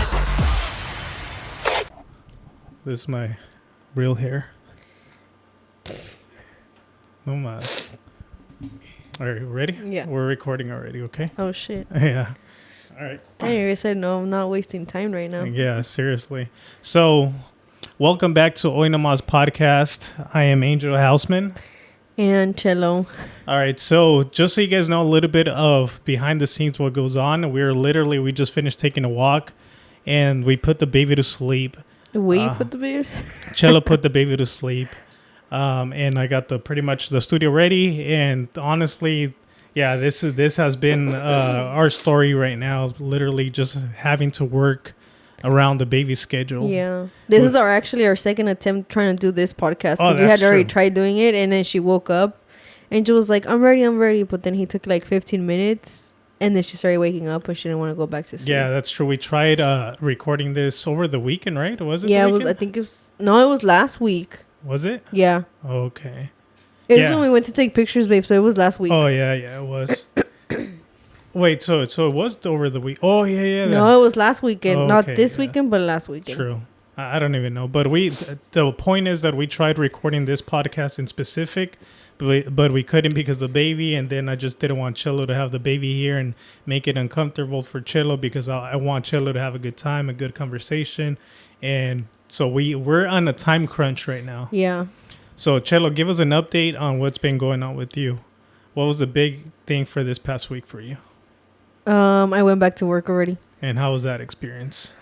This is my real hair. Nomas. Are you ready? Yeah. We're recording already, okay? Oh, shit. Yeah. All right. I said no, I'm not wasting time right now. Yeah, seriously. So, welcome back to Nomas podcast. I am Angel Houseman. And Chelo. All right, so just so you guys know a little bit of behind the scenes what goes on, we just finished taking a walk and we put the baby to sleep. We put the baby. Chelo put the baby to sleep. And I got pretty much the studio ready. And honestly, yeah, this has been our story right now. Literally just having to work around the baby schedule. Yeah, this is our second attempt trying to do this podcast because we that's had already true. tried doing it, and then she woke up, and Jill was like, "I'm ready," but then he took like 15 minutes. And then she started waking up and she didn't want to go back to sleep. Yeah, that's true. We tried recording this over the weekend, right? Was it? Yeah, the it was. weekend? I think it was. No, it was last week. Was it? Yeah. Okay. It was when we went to take pictures, babe. So it was last week. Oh yeah, it was. Wait, so it was over the week. Oh yeah. No, it was last weekend. Okay, Not this weekend, but last weekend. True. I don't even know. But the point is that we tried recording this podcast in specific, but we couldn't because the baby, and then I just didn't want Chelo to have the baby here and make it uncomfortable for Chelo because I want Chelo to have a good time, a good conversation. And so we're on a time crunch right now. Yeah. So Chelo, give us an update on what's been going on with you. What was the big thing for this past week for you? I went back to work already. And how was that experience?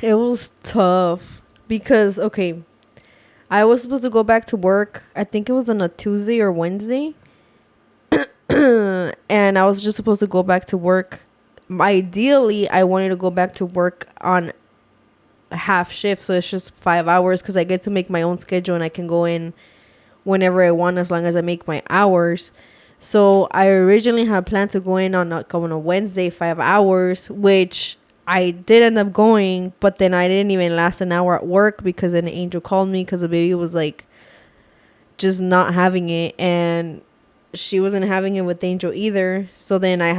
It was tough because, okay, I was supposed to go back to work. I think it was on a Tuesday or Wednesday. And I was just supposed to go back to work. Ideally, I wanted to go back to work on a half shift. So it's just 5 hours because I get to make my own schedule and I can go in whenever I want as long as I make my hours. So I originally had planned to go in on a Wednesday, 5 hours, which I did end up going, but then I didn't even last an hour at work because an Angel called me because the baby was like just not having it, and she wasn't having it with Angel either. So then I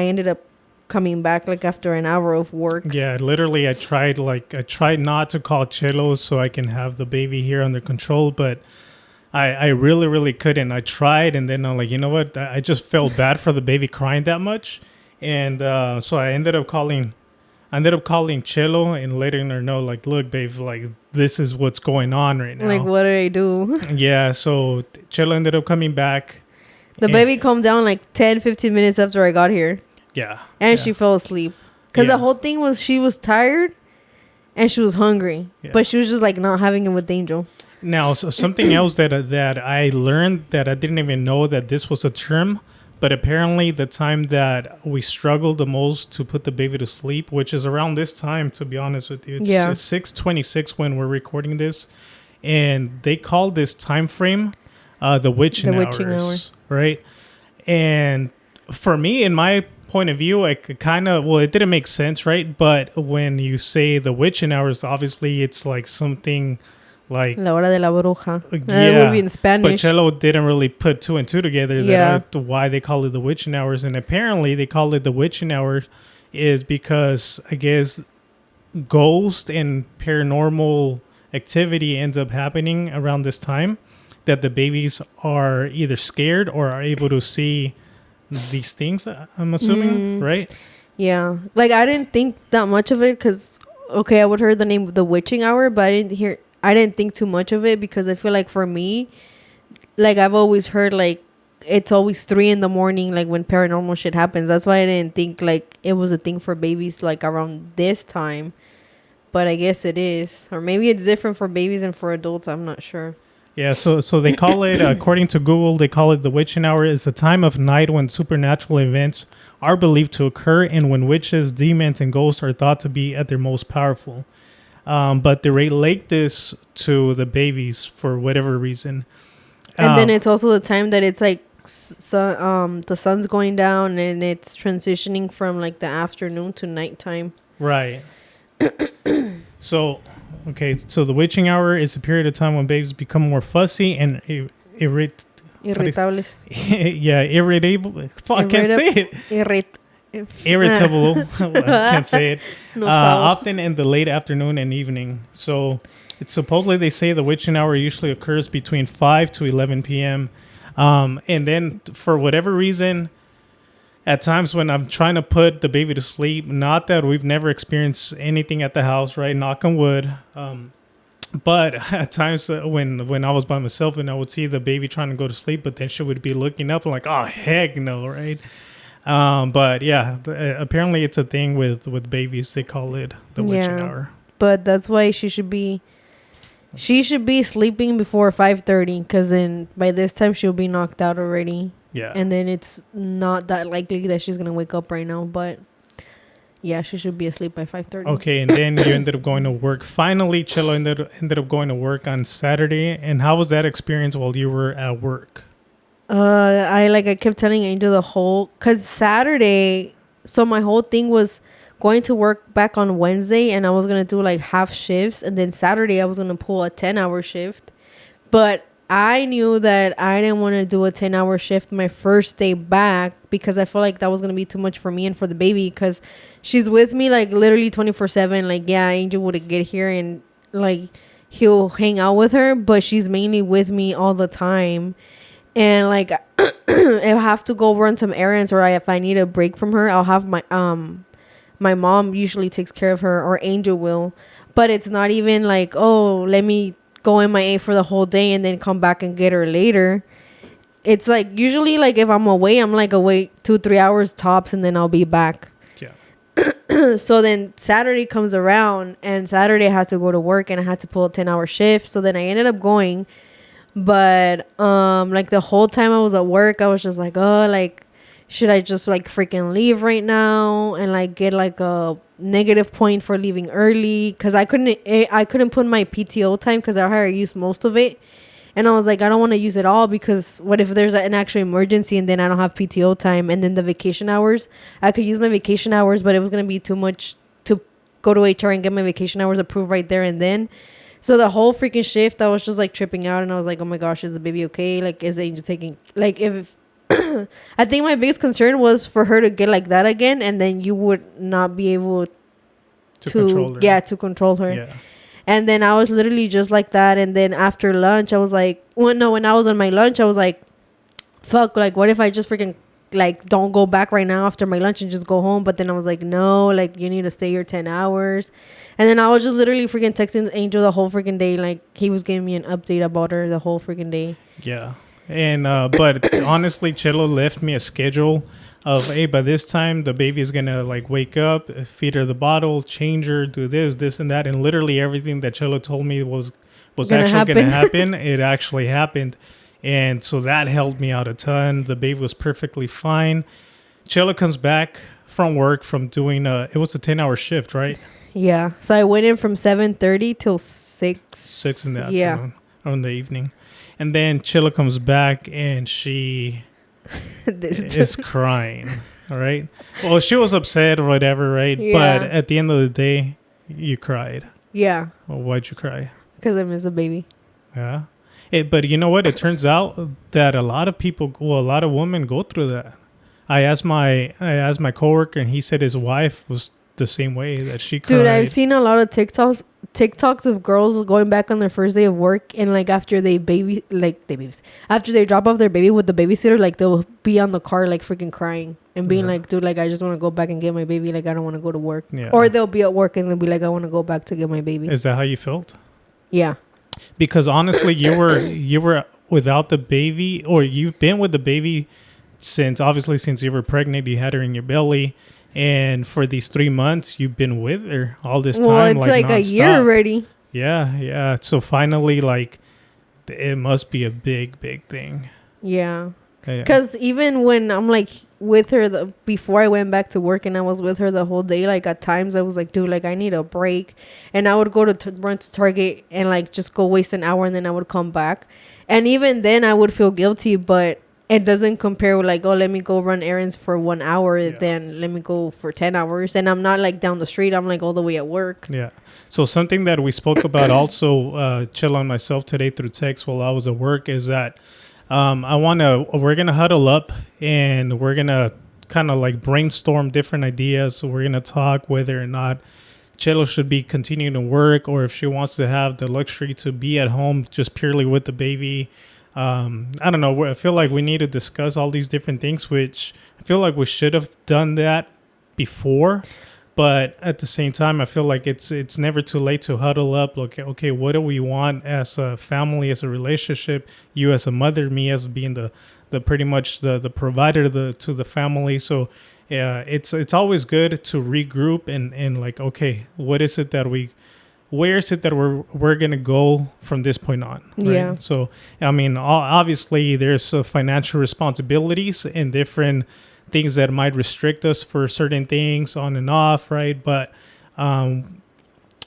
ended up coming back like after an hour of work. Yeah, literally I tried not to call Chelo so I can have the baby here under control, but I really, really couldn't. I tried, and then I'm like, you know what? I just felt bad for the baby crying that much. And so I ended up calling Chelo and letting her know, like, look, babe, like, this is what's going on right now. Like, what do I do? Yeah, so Chelo ended up coming back. The baby calmed down like 10, 15 minutes after I got here. Yeah. And she fell asleep. Because the whole thing was she was tired and she was hungry. Yeah. But she was just, like, not having it with Angel. Now, so something else that I learned that I didn't even know that this was a term, but apparently the time that we struggled the most to put the baby to sleep, which is around this time, to be honest with you, it's 6:26 when we're recording this, and they call this time frame the witching hours, right? And for me, in my point of view, it didn't make sense, right? But when you say the witching hours, obviously it's like something like La hora de la bruja. Yeah, it would be in Spanish. But Chelo didn't really put two and two together. Why they call it the witching hours, and apparently they call it the witching hours is because I guess ghost and paranormal activity ends up happening around this time, that the babies are either scared or are able to see these things. I'm assuming, right? Yeah, like I didn't think that much of it because I would heard the name of the witching hour, but I didn't think too much of it because I feel like for me, like I've always heard like it's always 3 a.m, like when paranormal shit happens. That's why I didn't think like it was a thing for babies like around this time. But I guess it is. Or maybe it's different for babies and for adults. I'm not sure. Yeah, so they call it, according to Google, they call it the witching hour. It's a time of night when supernatural events are believed to occur and when witches, demons, and ghosts are thought to be at their most powerful. But they relate this to the babies for whatever reason. And then it's also the time that it's like the sun's going down and it's transitioning from like the afternoon to nighttime. Right. So the witching hour is a period of time when babies become more fussy and Irritables. yeah, irritable. I can't say it. irritable. I can't say it. No foul. Often in the late afternoon and evening. So it's supposedly they say the witching hour usually occurs between 5 to 11 p.m. And then for whatever reason, at times when I'm trying to put the baby to sleep, not that we've never experienced anything at the house, right? Knock on wood. But at times when I was by myself and I would see the baby trying to go to sleep, but then she would be looking up and like, oh, heck no, right? But yeah, apparently it's a thing with babies. They call it the witching hour. But that's why she should be sleeping before 5:30, because then by this time she'll be knocked out already. Yeah. And then it's not that likely that she's gonna wake up right now, but yeah, she should be asleep by 5:30. Okay, and then you ended up going to work. Finally, Chelo ended up going to work on Saturday. And how was that experience while you were at work? I kept telling Angel cause Saturday, so my whole thing was going to work back on Wednesday, and I was gonna do like half shifts, and then Saturday I was gonna pull a 10-hour shift. But I knew that I didn't want to do a 10-hour shift my first day back, because I felt like that was going to be too much for me and for the baby, because she's with me like literally 24/7. Like, yeah, Angel would get here and like he'll hang out with her, but she's mainly with me all the time. And like if I have to go run some errands, or if I need a break from her, I'll have my mom usually takes care of her, or Angel will. But it's not even like, oh, let me go MIA for the whole day and then come back and get her later. It's like usually like if I'm away, I'm like away 2-3 hours tops, and then I'll be back. Yeah. So then Saturday comes around, and Saturday I had to go to work, and I had to pull a 10-hour shift. So then I ended up going, but like the whole time I was at work, I was just like, oh, like should I just like freaking leave right now and like get like a negative point for leaving early, because I couldn't put my PTO time, because I already used most of it. And I was like, I don't want to use it all, because what if there's an actual emergency and then I don't have PTO time? And then the vacation hours, I could use my vacation hours, but it was going to be too much to go to HR and get my vacation hours approved right there and then. So the whole freaking shift, I was just like tripping out, and I was like, oh my gosh, is the baby okay? Like, is Angel taking, like, if I think my biggest concern was for her to get like that again, and then you would not be able to control her. Yeah, to control her. Yeah. And then I was literally just like that. And then after lunch, I was like, when I was on my lunch, I was like, fuck, like, what if I just freaking like don't go back right now after my lunch and just go home? But then I was like, no, like, you need to stay here 10 hours. And then I was just literally freaking texting Angel the whole freaking day. Like, he was giving me an update about her the whole freaking day. Yeah. And but honestly, Chelo left me a schedule of, hey, by this time the baby is gonna like wake up, feed her the bottle, change her, do this and that, and literally everything that Chelo told me was actually gonna happen. It actually happened. And so that helped me out a ton. The baby was perfectly fine. Chelo comes back from work from doing it was a 10-hour shift, right? Yeah. So I went in from 7:30 till 6 in the afternoon, or in the evening. And then Chelo comes back, and she is crying. All right. Well, she was upset or whatever, right? Yeah. But at the end of the day, you cried. Yeah. Well, why'd you cry? Because I miss the baby. Yeah. But you know what? It turns out that a lot of women go through that. I asked my coworker, and he said his wife was the same way, that she cried. Dude, I've seen a lot of TikToks of girls going back on their first day of work, and like after they after they drop off their baby with the babysitter, like they'll be on the car like freaking crying and being like, dude, like I just want to go back and get my baby, like I don't want to go to work. Yeah. Or they'll be at work and they'll be like, I want to go back to get my baby. Is that how you felt? Yeah. Because honestly, you were without the baby, or you've been with the baby since you were pregnant. You had her in your belly. And for these 3 months, you've been with her all this time. Well, it's like a year already. Yeah. So finally, like, it must be a big, big thing. Yeah. Because even when I'm like with her, before I went back to work and I was with her the whole day, like at times I was like, dude, like I need a break. And I would go to run to Target and like just go waste an hour, and then I would come back. And even then I would feel guilty, but it doesn't compare with like, oh, let me go run errands for 1 hour, then let me go for 10 hours. And I'm not like down the street. I'm like all the way at work. Yeah. So something that we spoke about also, Chelo and myself today through text while I was at work, is that we're going to huddle up, and we're going to kind of like brainstorm different ideas. So we're gonna talk whether or not Chelo should be continuing to work, or if she wants to have the luxury to be at home just purely with the baby. I don't know. I feel like we need to discuss all these different things, which I feel like we should have done that before. But at the same time, I feel like it's never too late to huddle up. Look, okay, what do we want as a family, as a relationship? You as a mother, me as being the pretty much the provider to the family. So yeah, it's always good to regroup and like, okay, where is it that we're gonna go from this point on, right? Yeah. So I mean, obviously there's financial responsibilities and different things that might restrict us for certain things on and off, right? But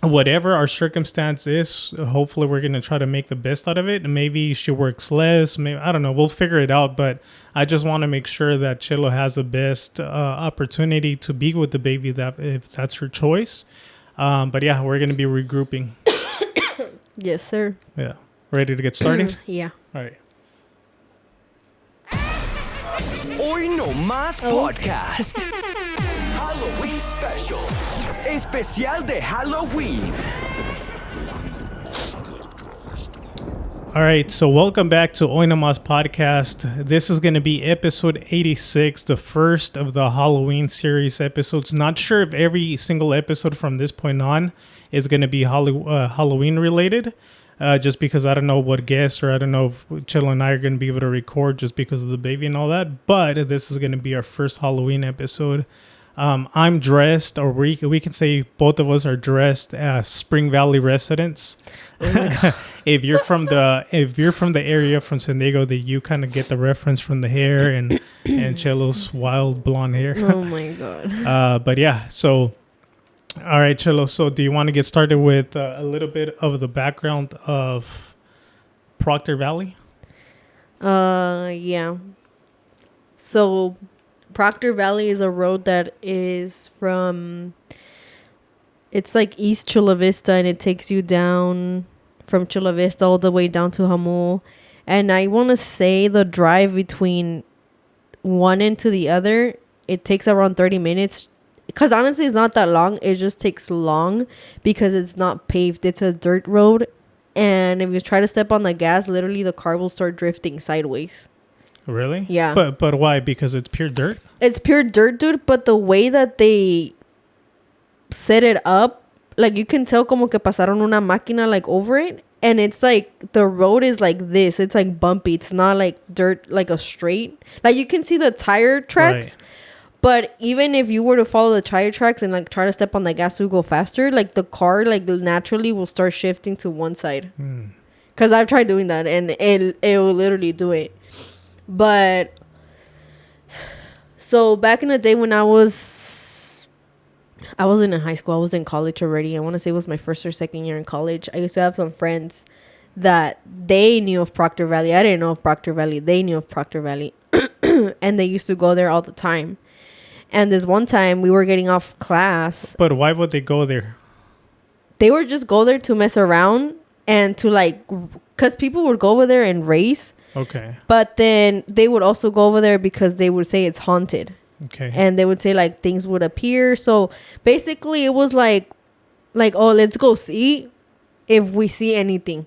whatever our circumstance is, hopefully we're going to try to make the best out of it. And maybe she works less. Maybe, I don't know. We'll figure it out. But I just want to make sure that Chelo has the best opportunity to be with the baby, that if that's her choice. But yeah, we're going to be regrouping. Yes, sir. Yeah. Ready to get started? Yeah. All right. Hoy Nomas Podcast. Halloween Special. Especial de Halloween. All right, so welcome back to Hoy Nomas Podcast. This is going to be episode 86, the first of the Halloween series episodes. Not sure if every single episode from this point on is going to be Halloween related, just because I don't know what guests, or I don't know if Chelo and I are going to be able to record just because of the baby and all that. But this is going to be our first Halloween episode. I'm dressed, or we can say both of us are dressed as Spring Valley residents. Oh if you're from the area from San Diego, that you kind of get the reference from the hair and Chelo's wild blonde hair. Oh my god. But yeah, so all right, Chelo. So do you want to get started with a little bit of the background of Proctor Valley? Yeah. So Proctor Valley is a road that is it's like East Chula Vista, and it takes you down from Chula Vista all the way down to Jamul. And I want to say the drive between one end to the other, it takes around 30 minutes. Because honestly, it's not that long. It just takes long because it's not paved. It's a dirt road. And if you try to step on the gas, literally the car will start drifting sideways. Really? Yeah. But why? Because it's pure dirt? It's pure dirt, dude. But the way that they set it up, like you can tell como que pasaron una máquina like over it. And it's like the road is like this. It's like bumpy. It's not like dirt, like a straight. Like you can see the tire tracks. Right. But even if you were to follow the tire tracks and like try to step on the gas to go faster, like the car like naturally will start shifting to one side. Because I've tried doing that and it will literally do it. But so back in the day when I wasn't in high school, I was in college already. I want to say it was my first or second year in college. I used to have some friends that they knew of Proctor Valley. I didn't know of Proctor Valley. They knew of Proctor Valley. And they used to go there all the time. And this one time we were getting off class. But why would they go there? They would just go there to mess around and to like, because people would go over there and race. Okay. But then they would also go over there because they would say it's haunted. Okay. And they would say like things would appear. So basically it was like, oh, let's go see if we see anything.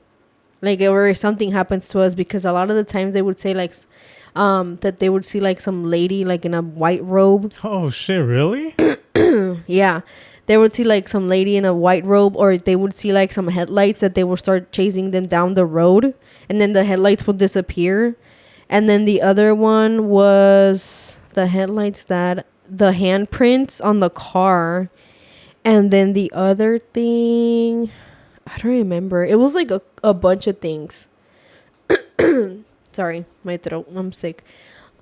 Like or if something happens to us, because a lot of the times they would say like that they would see like some lady like in a white robe. Oh shit, really? Yeah. They would see like some lady in a white robe, or they would see like some headlights that they would start chasing them down the road, and then the headlights would disappear. And then the other one was the headlights, that the handprints on the car. And then the other thing, I don't remember. It was like a bunch of things. Sorry, my throat. I'm sick.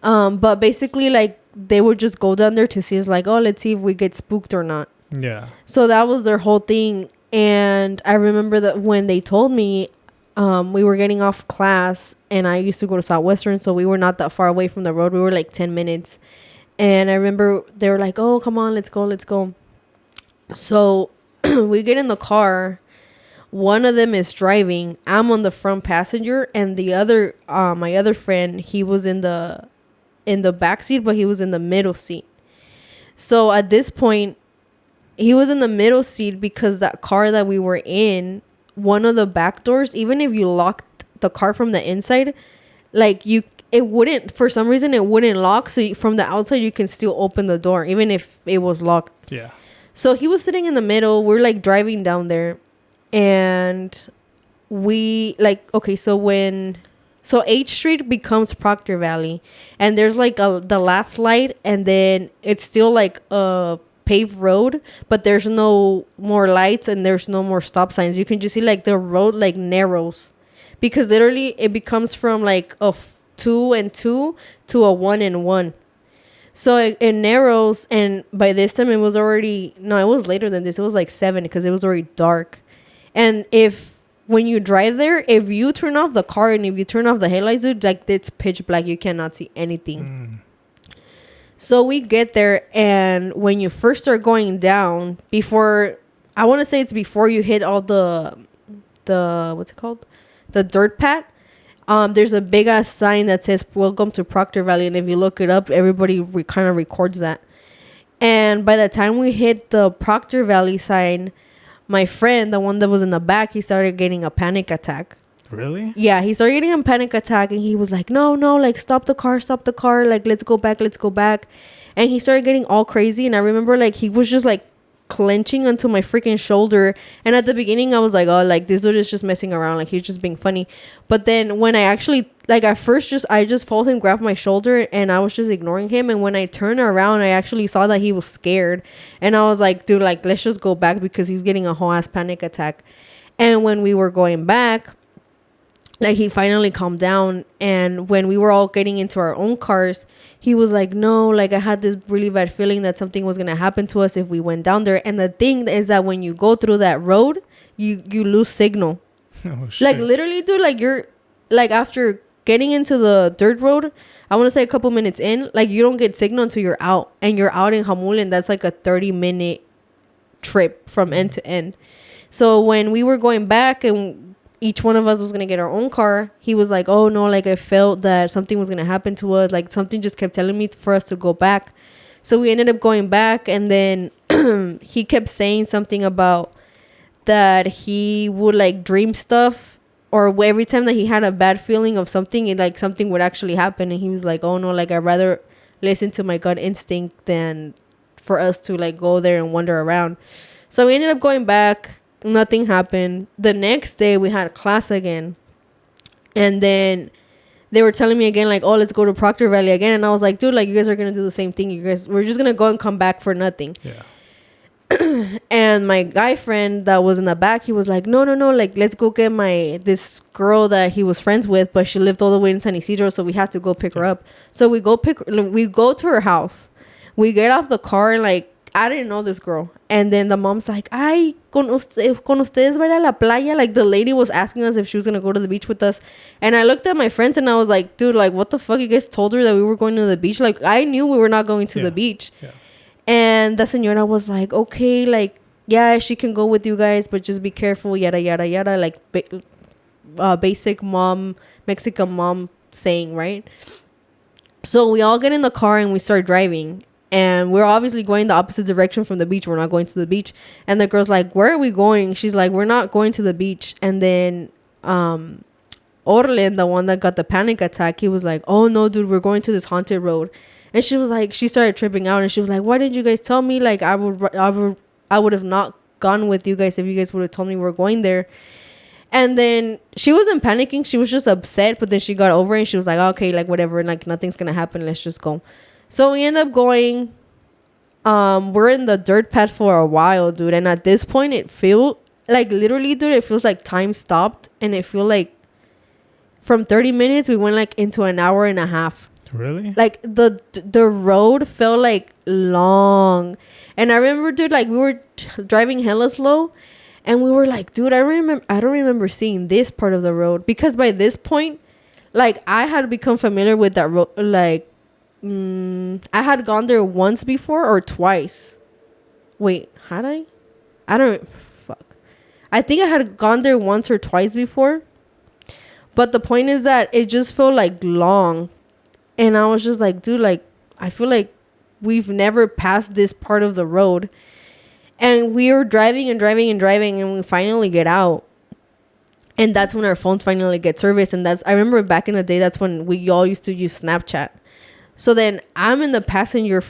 But basically like they would just go down there to see, it's like, oh, let's see if we get spooked or not. Yeah. So that was their whole thing. And I remember that when they told me, we were getting off class, and I used to go to Southwestern, so we were not that far away from the road. We were like 10 minutes. And I remember they were like, oh, come on, let's go. So we get in the car. One of them is driving. I'm on the front passenger, and the other, my other friend, he was in the in the back seat, but he was in the middle seat. So at this point, he was in the middle seat because that car that we were in, one of the back doors, even if you locked the car from the inside, like it wouldn't, for some reason, it wouldn't lock. So from the outside, you can still open the door, even if it was locked. Yeah. So he was sitting in the middle. We're like driving down there, and we like, okay, so H Street becomes Proctor Valley, and there's like the last light, and then it's still like a paved road, but there's no more lights and there's no more stop signs. You can just see like the road like narrows, because literally it becomes from like a 2 and 2 to a 1 and 1. So it narrows, and by this time it was later than this. It was like 7 because it was already dark. And when you drive there, if you turn off the car and if you turn off the headlights, dude, like it's pitch black. You cannot see anything. So we get there, and when you first start going down, I want to say it's before you hit all the what's it called? The dirt pad. There's a big ass sign that says "Welcome to Proctor Valley," and if you look it up, everybody kind of records that. And by the time we hit the Proctor Valley sign, my friend, the one that was in the back, he started getting a panic attack. Really? Yeah, he started getting a panic attack, and he was like, no, like stop the car, like let's go back. And he started getting all crazy, and I remember like he was just like clenching onto my freaking shoulder. And at the beginning I was like, oh, like this dude is just messing around, like he's just being funny. But then when I actually, like at first I just felt him grab my shoulder, and I was just ignoring him. And when I turned around, I actually saw that he was scared, and I was like, dude, like let's just go back because he's getting a whole ass panic attack. And when we were going back, like he finally calmed down, and when we were all getting into our own cars, he was like, no, like I had this really bad feeling that something was gonna happen to us if we went down there. And the thing is that when you go through that road, you lose signal. Oh, shit. Like literally, dude, like you're like after getting into the dirt road, I want to say a couple minutes in, like you don't get signal until you're out, and you're out in Jamul, and that's like a 30-minute trip from end to end. So when we were going back and each one of us was gonna get our own car, he was like, oh no, like I felt that something was gonna happen to us, like something just kept telling me for us to go back. So we ended up going back, and then he kept saying something about that he would like dream stuff, or every time that he had a bad feeling of something, it like something would actually happen. And he was like, oh no, like I'd rather listen to my gut instinct than for us to like go there and wander around. So we ended up going back. Nothing happened. The next day we had class again, and then they were telling me again like, oh, let's go to Proctor Valley again. And I was like, dude, like you guys are gonna do the same thing. We're just gonna go and come back for nothing. Yeah. And my guy friend that was in the back, he was like, no, like let's go get this girl that he was friends with, but she lived all the way in San Isidro, so we had to go pick her up. So we go to her house. We get off the car, and like I didn't know this girl. And then the mom's like, ay, con ustedes va a ir a la playa? Like the lady was asking us if she was going to go to the beach with us. And I looked at my friends and I was like, dude, like what the fuck? You guys told her that we were going to the beach? Like I knew we were not going to the beach. Yeah. And the señora was like, okay, like, yeah, she can go with you guys, but just be careful, yada, yada, yada. Like basic Mexican mom saying, right? So we all get in the car and we start driving. And we're obviously going the opposite direction from the beach. We're not going to the beach. And the girl's like, where are we going? She's like, we're not going to the beach. And then Orlen, the one that got the panic attack, he was like, oh no, dude, we're going to this haunted road. And she was like, she started tripping out, and she was like, why didn't you guys tell me? Like I would have not gone with you guys if you guys would have told me we're going there. And then she wasn't panicking. She was just upset. But then she got over it, and she was like, okay, like whatever. Like nothing's going to happen. Let's just go. So we end up going. We're in the dirt path for a while, dude. And at this point, it feels like literally, dude, it feels like time stopped. And it feels like from 30 minutes, we went like into an hour and a half. Really? Like the road felt like long. And I remember, dude, like we were driving hella slow. And we were like, dude, I don't remember seeing this part of the road. Because by this point, like I had become familiar with that road. Like, I had gone there once before or twice. Wait, had I? I don't... Fuck. I think I had gone there once or twice before. But the point is that it just felt like long. And I was just like, dude, like, I feel like we've never passed this part of the road. And we were driving and driving and driving, and we finally get out. And that's when our phones finally get service. And I remember back in the day, that's when we all used to use Snapchat. So then I'm in the passenger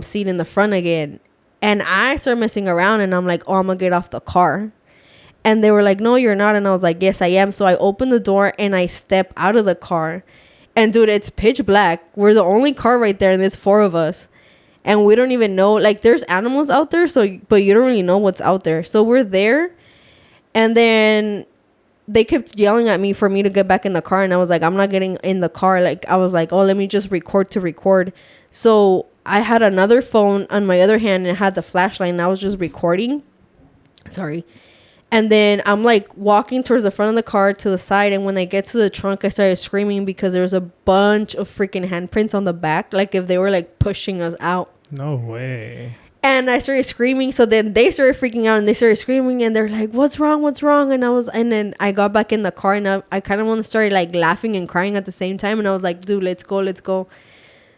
seat in the front again. And I start messing around, and I'm like, oh, I'm going to get off the car. And they were like, no, you're not. And I was like, yes, I am. So I open the door and I step out of the car. And dude, it's pitch black. We're the only car right there, and there's 4 of us. And we don't even know, like, there's animals out there, but you don't really know what's out there. So we're there. And then they kept yelling at me for me to get back in the car. And I was like, I'm not getting in the car. Like, I was like, oh, let me just record to record. So I had another phone on my other hand, and it had the flashlight, and I was just recording. Sorry. And then I'm like walking towards the front of the car to the side. And when I get to the trunk, I started screaming because there was a bunch of freaking handprints on the back. Like if they were like pushing us out. No way. And I started screaming. So then they started freaking out, and they started screaming, and they're like, what's wrong? What's wrong? And then I got back in the car, and I kind of started like laughing and crying at the same time. And I was like, dude, let's go. Let's go.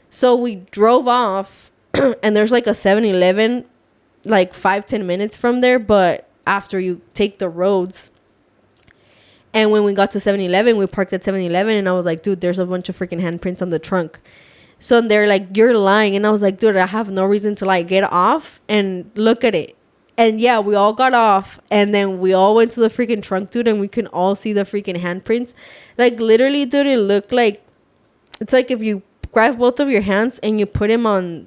So we drove off and there's like a 7-Eleven like 5-10 minutes from there. But after you take the roads, and when we got to 7-Eleven, we parked at 7-Eleven, and I was like, dude, there's a bunch of freaking handprints on the trunk. So they're like, you're lying. And I was like, dude, I have no reason to like get off and look at it. And yeah, we all got off, and then we all went to the freaking trunk, dude, and we can all see the freaking handprints. Like literally, dude, it looked like, it's like if you grab both of your hands and you put them on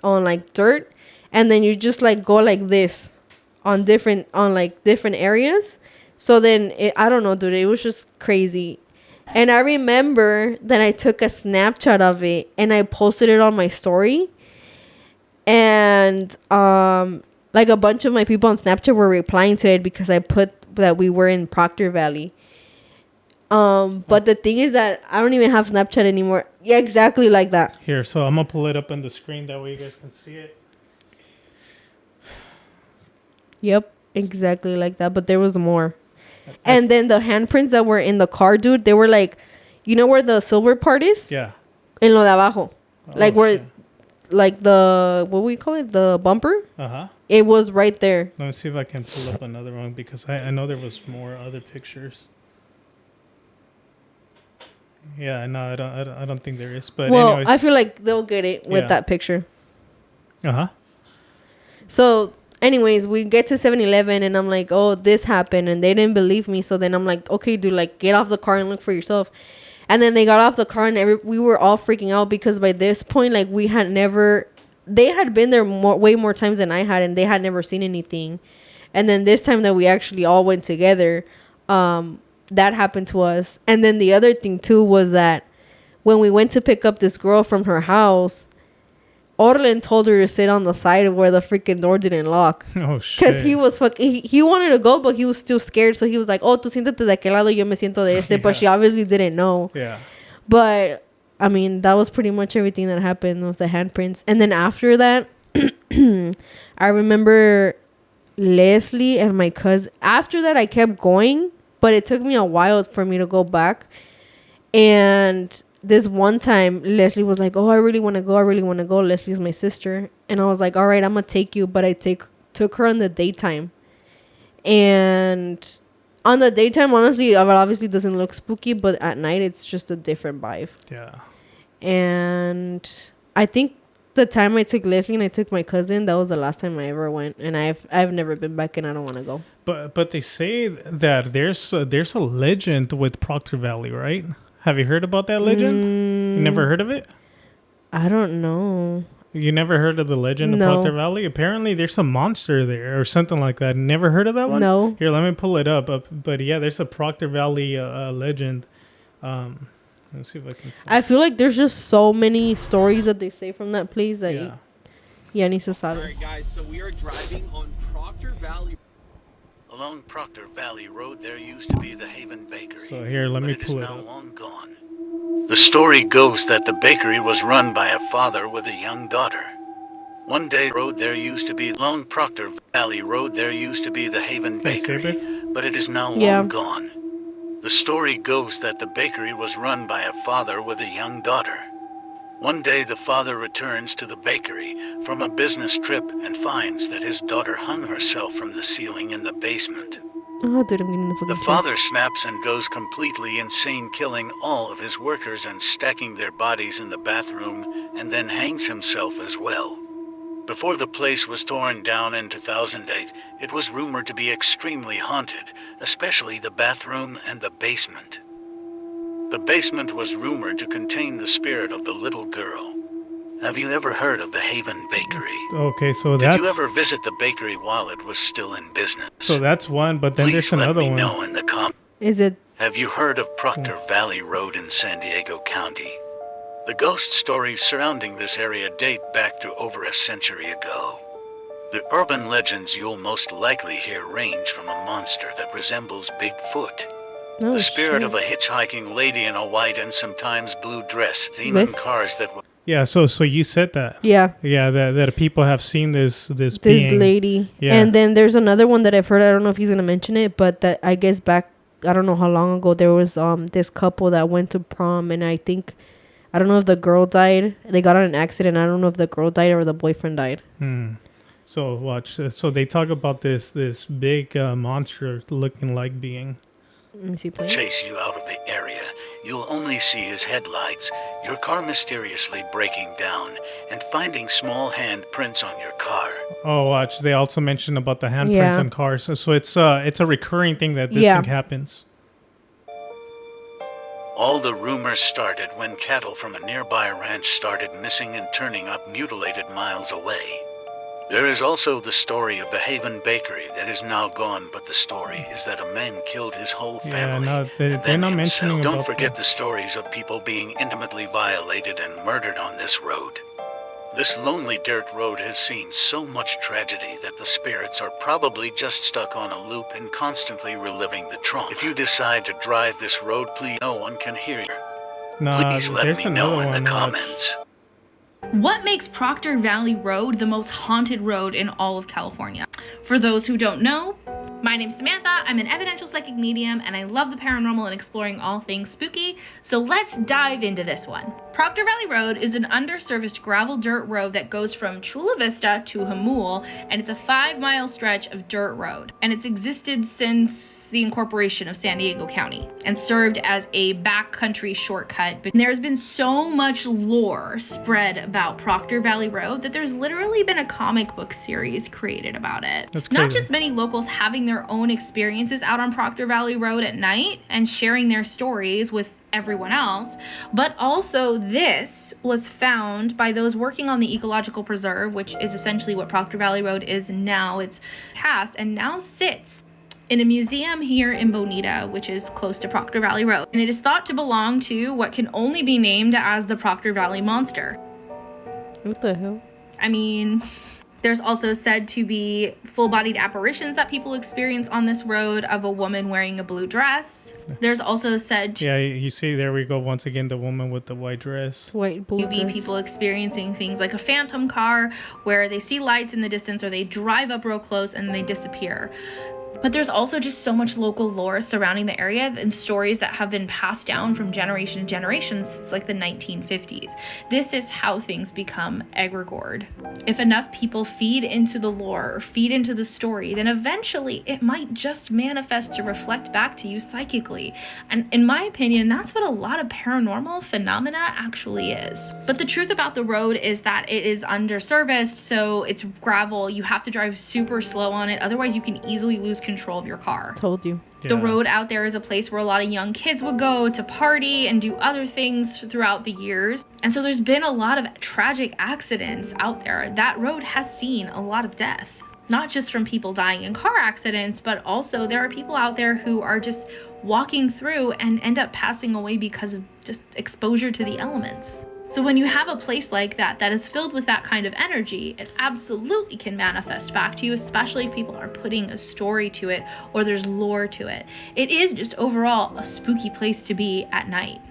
like dirt, and then you just like go like this on different areas. So then I don't know, dude, it was just crazy. And I remember that I took a Snapchat of it and I posted it on my story, and like a bunch of my people on Snapchat were replying to it because I put that we were in Proctor Valley. But the thing is that I don't even have Snapchat anymore. Yeah, exactly like that. Here, so I'm gonna pull it up on the screen, that way you guys can see it. Yep, exactly like that. But there was more. And then the handprints that were in the car, dude, they were like, you know where the silver part is? Yeah. En lo de abajo. Like where, shit. like the, what we call it? The bumper? Uh-huh. It was right there. Let me see if I can pull up another one, because I know there was more other pictures. Yeah, no, I don't think there is. But well, anyways. I feel like they'll get it with that picture. Uh-huh. So anyways, we get to 7-Eleven, and I'm like, oh, this happened, and they didn't believe me. So then I'm like, okay, dude, like, get off the car and look for yourself. And then they got off the car, and we were all freaking out because by this point, like, they had been there way more times than I had, and they had never seen anything. And then this time that we actually all went together, that happened to us. And then the other thing too was that when we went to pick up this girl from her house, Orlen told her to sit on the side where the freaking door didn't lock. Oh, shit. Because he was he wanted to go, but he was still scared. So he was like, oh, tú siéntate de aquel lado, yo me siento de este. Yeah. But she obviously didn't know. Yeah. But, I mean, that was pretty much everything that happened with the handprints. And then after that, I remember Leslie and my cousin. After that, I kept going, but it took me a while for me to go back. And this one time, Leslie was like, oh, I really want to go. Leslie's my sister. And I was like, all right, I'm going to take you. But I took her in the daytime. And on the daytime, honestly, it obviously doesn't look spooky. But at night, it's just a different vibe. Yeah. And I think the time I took Leslie and I took my cousin, that was the last time I ever went. And I've never been back, and I don't want to go. But they say that there's a legend with Proctor Valley, right? Have you heard about that legend? You never heard of it? I don't know. You never heard of the legend of Proctor Valley? Apparently, there's a monster there or something like that. Never heard of that one? No. Here, let me pull it up. But yeah, there's a Proctor Valley legend. Let's see if I can. I feel like there's just so many stories that they say from that place that ya ni se sabe. All right, guys. So we are driving on Proctor Valley. Along Proctor Valley Road, there used to be the Haven Bakery. So here, let me pull it now up. Long gone. The story goes that the bakery was run by a father with a young daughter. One day, road there used to be along Proctor Valley Road, there used to be the Haven Bakery, but it is now long gone. The story goes that the bakery was run by a father with a young daughter. One day the father returns to the bakery from a business trip and finds that his daughter hung herself from the ceiling in the basement. Oh, dude, I'm getting the fucking The chills. father snaps and goes completely insane, killing all of his workers and stacking their bodies in the bathroom, and then hangs himself as well. Before the place was torn down in 2008, it was rumored to be extremely haunted, especially the bathroom and the basement. The basement was rumored to contain the spirit of the little girl. Have you ever heard of the Haven Bakery? Okay, so Did you that's ever visit the bakery while it was still in business? so that's one, but then Please there's let another me one. know in the comments. Is it? Have you heard of Proctor Valley Road in San Diego County? The ghost stories surrounding this area date back to over a century ago. The urban legends you'll most likely hear range from a monster that resembles Bigfoot, Oh, the spirit shit. of a hitchhiking lady in a white and sometimes blue dress, demon This- cars that were Yeah, so you said that. Yeah. Yeah, that people have seen this This being. lady. Yeah. And then there's another one that I've heard. I don't know if he's gonna mention it, but that I guess back, I don't know how long ago, there was this couple that went to prom, and I think, I don't know if the girl died. They got on an accident. I don't know if the girl died or the boyfriend died. So watch. So they talk about this big monster looking like being. Let me see. Play. chase you out of the area. You'll only see his headlights, your car mysteriously breaking down, and finding small handprints on your car. Oh, watch. They also mentioned about the handprints Yeah. on cars. So it's a recurring thing that this Yeah. thing happens. All the rumors started when cattle from a nearby ranch started missing and turning up mutilated miles away. There is also the story of the Haven Bakery that is now gone, but the story is that a man killed his whole Yeah, family. no, and they're then not himself. mentioning Don't about forget that. the stories of people being intimately violated and murdered on this road. This lonely dirt road has seen so much tragedy that the spirits are probably just stuck on a loop and constantly reliving the trauma. If you decide to drive this road, please, no one can hear you. Please let there's me another know in one. the watch. comments. What makes Proctor Valley Road the most haunted road in all of California? For those who don't know, my name's Samantha. I'm an evidential psychic medium, and I love the paranormal and exploring all things spooky. So let's dive into this one. Proctor Valley Road is an underserviced gravel dirt road that goes from Chula Vista to Jamul, and it's a 5-mile stretch of dirt road. And it's existed since the incorporation of San Diego County and served as a backcountry shortcut. But there's been so much lore spread about Proctor Valley Road that there's literally been a comic book series created about it. That's Not crazy. just many locals having their own experiences out on Proctor Valley Road at night and sharing their stories with everyone else, but also this was found by those working on the ecological preserve, which is essentially what Proctor Valley Road is now. It's past and now sits in a museum here in Bonita, which is close to Proctor Valley Road. And it is thought to belong to what can only be named as the Proctor Valley Monster. What the hell? I mean, there's also said to be full-bodied apparitions that people experience on this road of a woman wearing a blue dress. There's also said to Yeah, you see, there we go once again. The woman with the white dress. White blue be dress. people experiencing things like a phantom car where they see lights in the distance or they drive up real close and they disappear. But there's also just so much local lore surrounding the area and stories that have been passed down from generation to generation since like the 1950s. This is how things become egregored. If enough people feed into the lore or feed into the story, then eventually it might just manifest to reflect back to you psychically. And in my opinion, that's what a lot of paranormal phenomena actually is. But the truth about the road is that it is underserviced, so it's gravel. You have to drive super slow on it, otherwise you can easily lose control of your car. Told you. The Yeah. road out there is a place where a lot of young kids would go to party and do other things throughout the years. And so there's been a lot of tragic accidents out there. That road has seen a lot of death. Not just from people dying in car accidents, but also there are people out there who are just walking through and end up passing away because of just exposure to the elements. So when you have a place like that that is filled with that kind of energy, it absolutely can manifest back to you, especially if people are putting a story to it or there's lore to it. It is just overall a spooky place to be at night.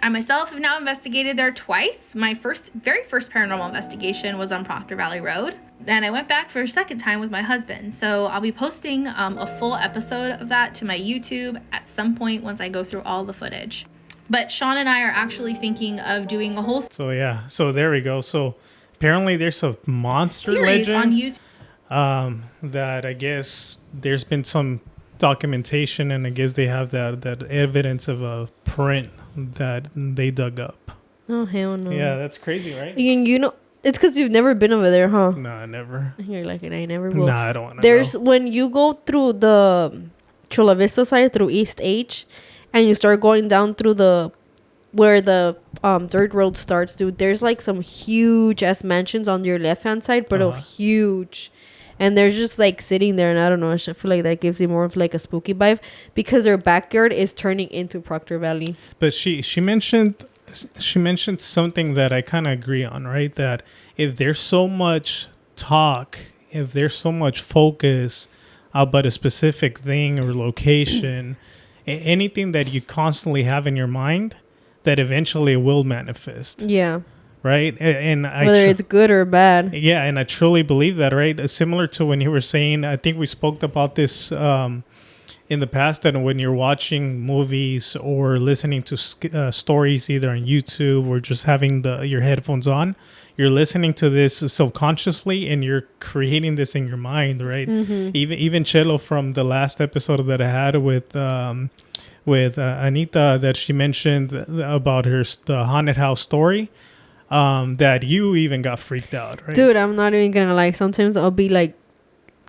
I myself have now investigated there twice. My very first paranormal investigation was on Proctor Valley Road. Then I went back for a second time with my husband. So I'll be posting a full episode of that to my YouTube at some point once I go through all the footage. But Sean and I are actually thinking of doing a whole So yeah, so there we go. So apparently there's a monster series on legend YouTube. that I guess there's been some documentation, and I guess they have that evidence of a print that they dug up. Oh, hell no. Yeah, that's crazy, right? And you know, it's because you've never been over there, huh? Nah, never. You're like, I never will. Nah, I don't want to. There's when you go through the Chula Vista side through East H, and you start going down through where the dirt road starts, dude. There's like some huge ass mansions on your left hand side, but huge, and they're just like sitting there. And I don't know, I feel like that gives you more of like a spooky vibe because their backyard is turning into Proctor Valley. But she mentioned something that I kind of agree on, right? That if there's so much talk, if there's so much focus about a specific thing or location, anything that you constantly have in your mind, that eventually it will manifest. Yeah. Right? And whether it's good or bad. Yeah, and I truly believe that, right? Similar to when you were saying, I think we spoke about this in the past, that when you're watching movies or listening to stories either on YouTube or just having your headphones on, you're listening to this subconsciously and you're creating this in your mind, right? Mm-hmm. Even Chelo from the last episode that I had with Anita, that she mentioned about the haunted house story, that you even got freaked out, right? Dude, I'm not even gonna lie. Sometimes I'll be like,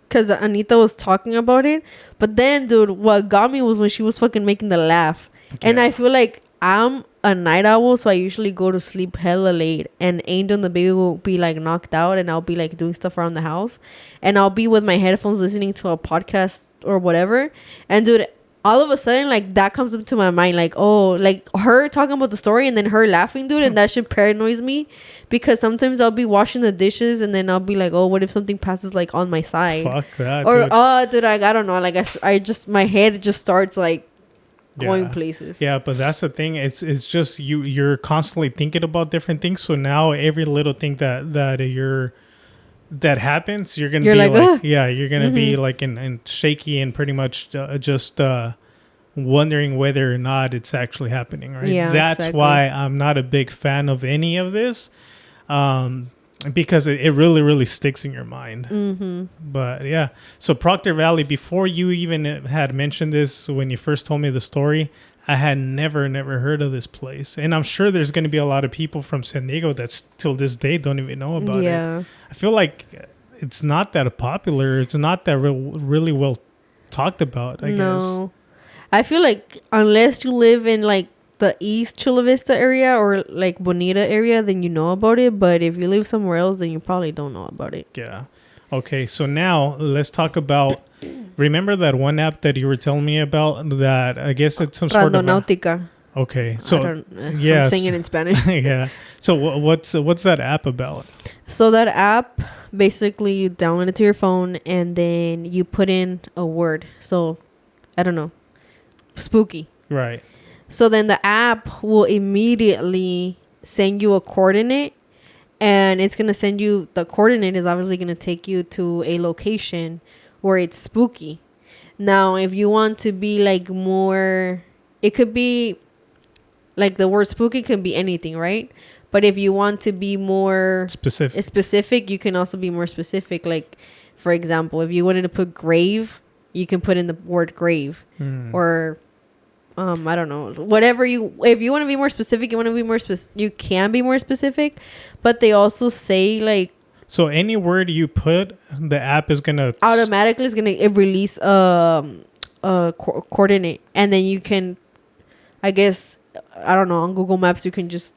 because Anita was talking about it, but then, dude, what got me was when she was fucking making the laugh. Yeah. And I feel like I'm a night owl, so I usually go to sleep hella late, and Angel and the baby will be like knocked out, and I'll be like doing stuff around the house, and I'll be with my headphones listening to a podcast or whatever, and dude, all of a sudden, like, that comes into my mind, like, oh, like her talking about the story and then her laughing, dude, and that shit paranoids me, because sometimes I'll be washing the dishes and then I'll be like, oh, what if something passes like on my side? Fuck that, or dude. Dude, like, I don't know, like I just, my head just starts like going places. Yeah, but that's the thing. It's just you're constantly thinking about different things. So now every little thing that happens, you're gonna be like you're gonna be like in shaky and pretty much just wondering whether or not it's actually happening, right? Yeah, that's exactly. why I'm not a big fan of any of this, because it really, really sticks in your mind. Mm-hmm. But yeah, so Proctor Valley, before you even had mentioned this, when you first told me the story, I had never heard of this place. And I'm sure there's going to be a lot of people from San Diego that till this day don't even know about it. I feel like it's not that popular. It's not that really well talked about, I guess. I feel like unless you live in like the East Chula Vista area or like Bonita area, then you know about it. But if you live somewhere else, then you probably don't know about it. Yeah. Okay, so now let's talk about... Remember that one app that you were telling me about? That I guess it's some sort of... Randonautica. Okay, so I'm saying it in Spanish. Yeah. So what's that app about? So that app, basically, you download it to your phone and then you put in a word. So I don't know, spooky. Right. So then the app will immediately send you a coordinate, and it's gonna send you the coordinate is obviously gonna take you to a location where it's spooky. Now, if you want to be like more, it could be like the word spooky can be anything, right? But if you want to be more specific, you can also be more specific. Like, for example, if you wanted to put grave, you can put in the word grave. Or I don't know, whatever if you want to be more specific, you can be more specific. But they also say like, so any word you put, the app is gonna automatically release a coordinate, and then you can, I guess, I don't know, on Google Maps you can just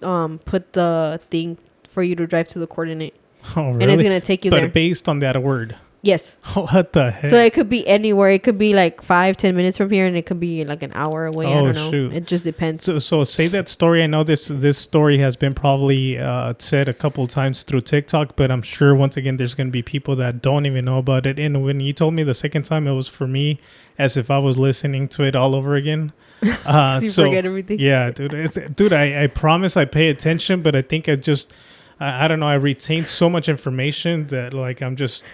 put the thing for you to drive to the coordinate. Oh, really? And it's gonna take you there. But based on that word. Yes. What the heck? So it could be anywhere. It could be like 5-10 minutes from here, and it could be like an hour away. I Oh, don't know. shoot. It just depends. So say that story. I know this story has been probably said a couple of times through TikTok, but I'm sure once again there's going to be people that don't even know about it. And when you told me the second time, it was for me as if I was listening to it all over again. You forget everything. Yeah, dude. I promise I pay attention, but I think I don't know. I retained so much information that like I'm just.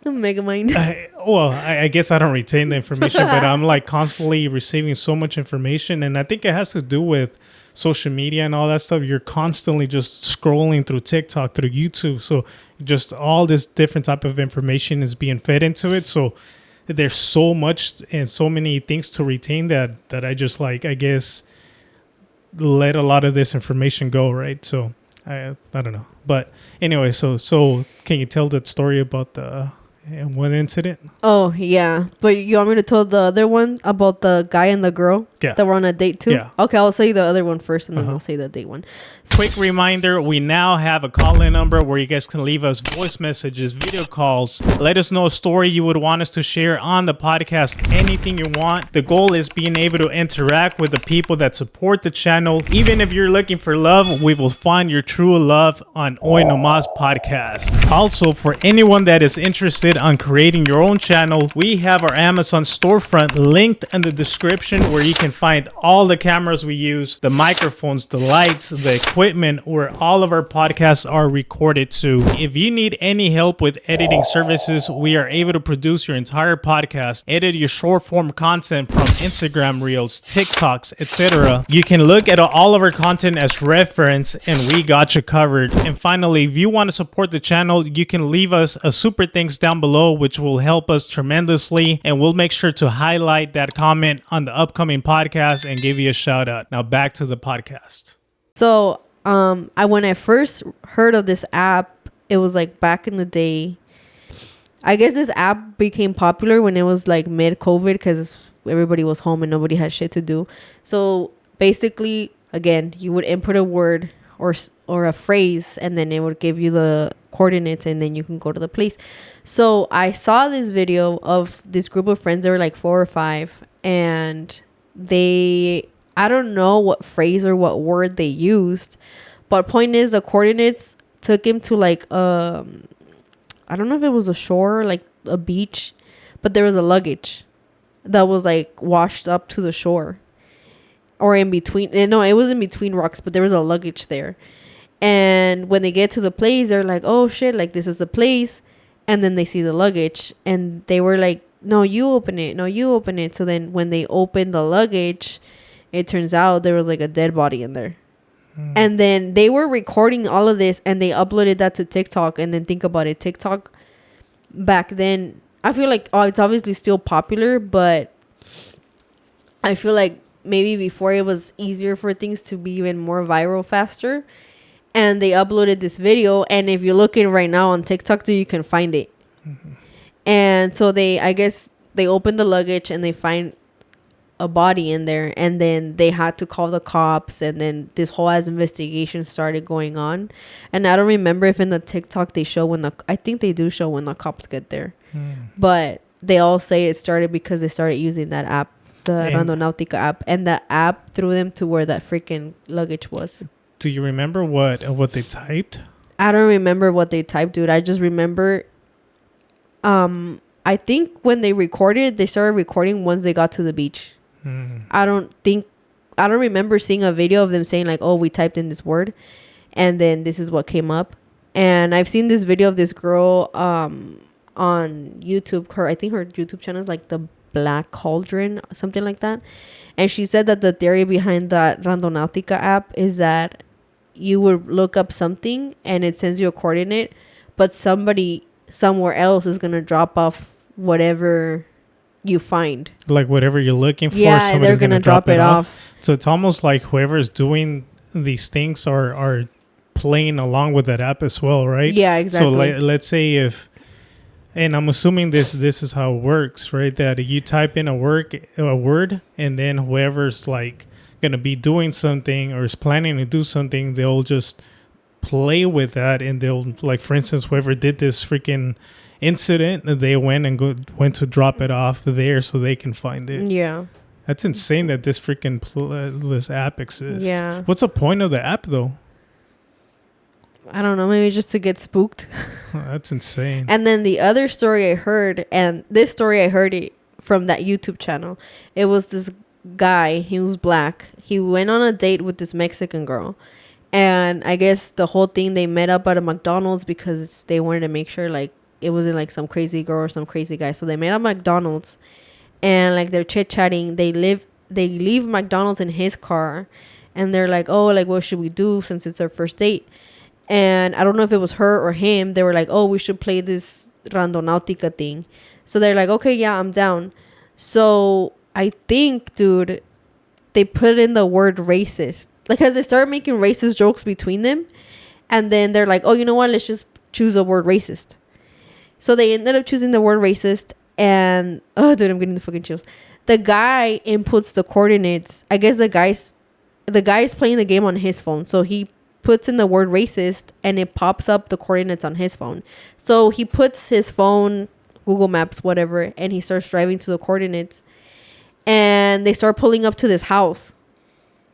Mega mind. I guess I don't retain the information, but I'm like constantly receiving so much information. And I think it has to do with social media and all that stuff. You're constantly just scrolling through TikTok, through YouTube. So just all this different type of information is being fed into it. So there's so much and so many things to retain that I just like, I guess, let a lot of this information go. Right. So I don't know. But anyway, so can you tell that story about the one incident? Oh, yeah. But you want me to tell the other one about the guy and the girl that were on a date too? Yeah. Okay, I'll say the other one first, and then I'll say the date one. Quick reminder, we now have a call-in number where you guys can leave us voice messages, video calls. Let us know a story you would want us to share on the podcast, anything you want. The goal is being able to interact with the people that support the channel. Even if you're looking for love, we will find your true love on Hoy Nomas podcast. Also, for anyone that is interested on creating your own channel, we have our Amazon storefront linked in the description where you can find all the cameras we use, the microphones, the lights, the equipment where all of our podcasts are recorded to. If you need any help with editing services, we are able to produce your entire podcast, edit your short form content from Instagram Reels, TikToks, etc. You can look at all of our content as reference and we got you covered. And finally, if you want to support the channel, you can leave us a super thanks down below, which will help us tremendously, and we'll make sure to highlight that comment on the upcoming podcast and give you a shout out. Now back to the podcast. So when I first heard of this app, it was like back in the day. I guess this app became popular when it was like mid-COVID because everybody was home and nobody had shit to do. So basically, again, you would input a word or a phrase, and then it would give you the coordinates, and then you can go to the place. So I saw this video of this group of friends. They were like 4 or 5, and I don't know what phrase or what word they used, but point is the coordinates took him to like I don't know if it was a shore, like a beach, but there was a luggage that was like washed up to the shore. Or in between. No, it was in between rocks, but there was a luggage there. And when they get to the place, they're like, oh shit, like this is the place. And then they see the luggage, and they were like, no, you open it. No, you open it. So then when they opened the luggage, it turns out there was like a dead body in there. And then they were recording all of this, and they uploaded that to TikTok. And then think about it, TikTok back then, I feel like it's obviously still popular, but I feel like maybe before it was easier for things to be even more viral faster. And they uploaded this video, and if you're looking right now on TikTok, you can find it. And so I guess they open the luggage and they find a body in there, and then they had to call the cops, and then this whole ass investigation started going on. And I don't remember if in the TikTok they show I think they do show when the cops get there. But they all say it started because they started using that app, the Randonautica app, and the app threw them to where that freaking luggage was. Do you remember what they typed? I don't remember what they typed, dude. I just remember I think when they started recording once they got to the beach. I don't remember seeing a video of them saying like, oh, we typed in this word and then this is what came up. And I've seen this video of this girl on YouTube. I think her YouTube channel is like the Black Cauldron, something like that. And she said that the theory behind that Randonautica app is that you would look up something and it sends you a coordinate, but somebody somewhere else is going to drop off whatever you find. Like whatever you're looking for, yeah, they're going to drop it off. So it's almost like whoever's doing these things are playing along with that app as well, right? Yeah, exactly. So let's say and I'm assuming this is how it works, right? That you type in a word, and then whoever's like going to be doing something or is planning to do something, they'll just play with that, and they'll, like, for instance, whoever did this freaking incident, they went to drop it off there so they can find it. Yeah. That's insane that this freaking this app exists. Yeah. What's the point of the app though? I don't know. Maybe just to get spooked. That's insane. And then the other story I heard, and this story I heard it from that YouTube channel. It was this guy. He was black. He went on a date with this Mexican girl. And I guess the whole thing, they met up at a McDonald's because they wanted to make sure, like, it wasn't like some crazy girl or some crazy guy. So they met at McDonald's. And like they're chit-chatting. They leave McDonald's in his car. And they're like, oh, like, what should we do since it's our first date? And I don't know if it was her or him. They were like, oh, we should play this Randonautica thing. So they're like, okay, yeah, I'm down. So I think, dude, they put in the word racist. Like, because they started making racist jokes between them. And then they're like, oh, you know what? Let's just choose the word racist. So they ended up choosing the word racist. And, oh, dude, I'm getting the fucking chills. The guy inputs the coordinates. I guess the guy's playing the game on his phone. So he puts in the word racist and it pops up the coordinates on his phone. So he puts his phone, Google Maps, whatever, and he starts driving to the coordinates. And they start pulling up to this house.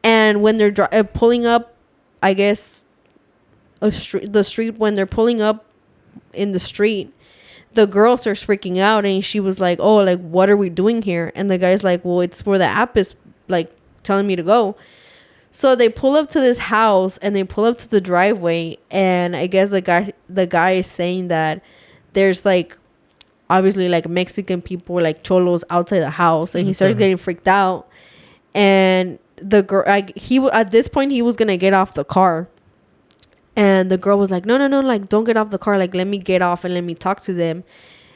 And when they're pulling up, I guess, the street, when they're pulling up in the street, the girl starts freaking out and she was like, oh, like, what are we doing here? And the guy's like, well, it's where the app is, like, telling me to go. So they pull up to this house and they pull up to the driveway. And I guess the guy is saying that there's, like, obviously, like, Mexican people, like, cholos outside the house. And he started getting freaked out. And the girl, like, at this point, he was going to get off the car. And the girl was like, no, like, don't get off the car. Like, let me get off and let me talk to them.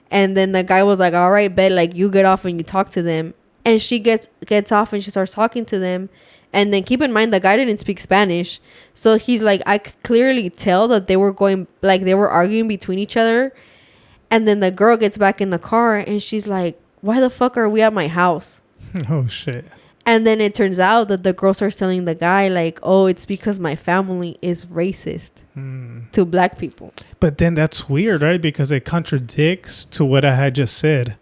And then the guy was like, all right, bet, like, you get off and you talk to them. And she gets off and she starts talking to them. And then keep in mind, the guy didn't speak Spanish. So he's like, I could clearly tell that they were going, like, they were arguing between each other. And then the girl gets back in the car and she's like, why the fuck are we at my house? Oh, shit. And then it turns out that the girl starts telling the guy, like, oh, it's because my family is racist to black people. But then that's weird, right? Because it contradicts to what I had just said.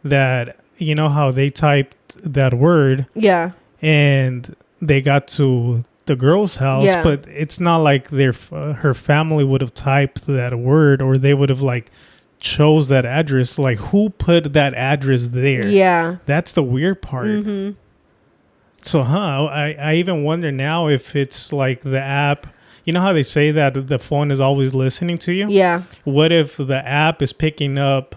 That, you know how they typed that word. Yeah. And they got to the girl's house. Yeah. But it's not like her family would have typed that word, or they would have, like, chose that address. Like, who put that address there? Yeah. That's the weird part. Mm-hmm. So, I even wonder now if it's like the app. You know how they say that the phone is always listening to you? Yeah. What if the app is picking up,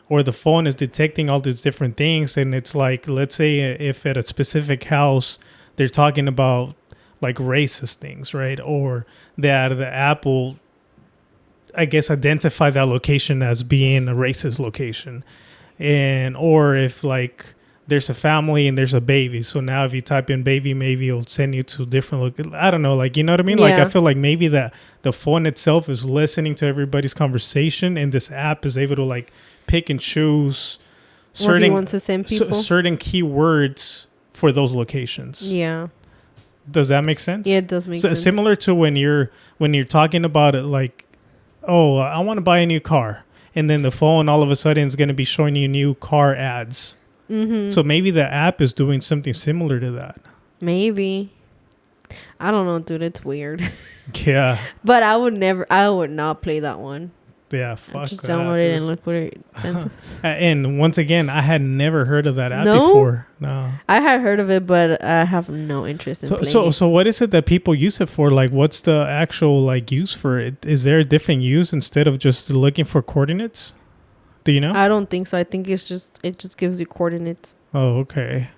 or the phone is detecting all these different things, and it's like, let's say if at a specific house they're talking about, like, racist things, right? Or that the app will, I guess, identify that location as being a racist location. And, or if, like, there's a family and there's a baby. So now if you type in baby, maybe it'll send you to different I don't know, like, you know what I mean? Yeah. Like, I feel like maybe that the phone itself is listening to everybody's conversation, and this app is able to, like, pick and choose certain wants to send people. certain keywords for those locations. Yeah. Does that make sense? Yeah, it does make sense. Similar to when you're talking about it, like, oh, I want to buy a new car, and then the phone all of a sudden is going to be showing you new car ads. Mm-hmm. So maybe the app is doing something similar to that. Maybe. I don't know, dude. It's weird. Yeah. But I would not play that one. Yeah, fuck Just that, download dude. it and look what it sends us. And once again, I had never heard of that app No? before. No. I had heard of it, but I have no interest in playing it. So what is it that people use it for? Like, what's the actual, like, use for it? Is there a different use instead of just looking for coordinates? Do you know? I don't think so. I think it just gives you coordinates. Oh, okay.